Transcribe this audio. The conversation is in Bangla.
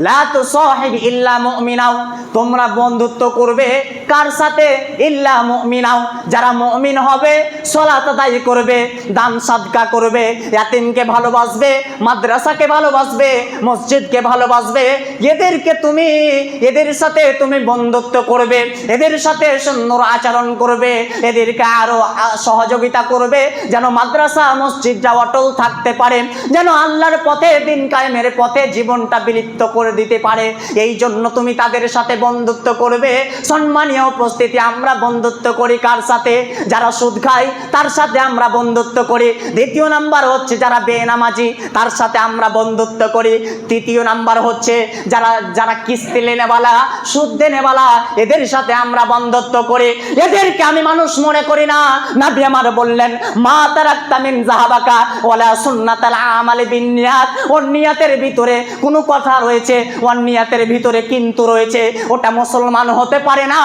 লা তুসাহিব ইল্লা মুমিনাও, তোমরা বন্ধুত্ব করবে কার সাথে? ইল্লা মুমিনাও, যারা মুমিন হবে, সালাত আদায় করবে, দান সাদকা করবে, ইয়াতিমকে ভালোবাসবে, মাদ্রাসাকে ভালোবাসবে, মসজিদকে ভালোবাসবে, এদের সাথে তুমি বন্ধুত্ব করবে, এদের সাথে সুন্দর আচরণ করবে, এদেরকে আরো সহযোগিতা করবে, যেন মাদ্রাসা মসজিদটা অটল থাকতে পারে, যেন আল্লাহর পথে, দিন কায়েমের পথে জীবনটা বিলিপ্ত করে দিতে পারে। এই জন্য তুমি তাদের সাথে বন্ধুত্ব করবে। সম্মানীয় উপস্থিতি, আমরা বন্ধুত্ব করি কার সাথে? যারা সুদ খায় তার সাথে আমরা বন্ধুত্ব করি। দ্বিতীয় নাম্বার হচ্ছে যারা বেনামাজি, তার সাথে আমরা বন্ধুত্ব করি। তৃতীয় নাম্বার হচ্ছে যারা কিস্তি লেনেওয়ালা, সুদ দেনেওয়ালা, এদের সাথে আমরা বন্ধুত্ব করি। এদেরকে আমি মানুষ মনে করি না। নবী আমার বললেন, মা তারাক্তা মিন যাহাবাকা ওয়ালা সুন্নাতাল আমালি বিন্নিয়াত, ওর নিয়াতের ভিতরে কোনো কথা রয়েছে, ওর নিয়াতের ভিতরে কিন্তু রয়েছে, ওটা মুসলমান হতে পারে না।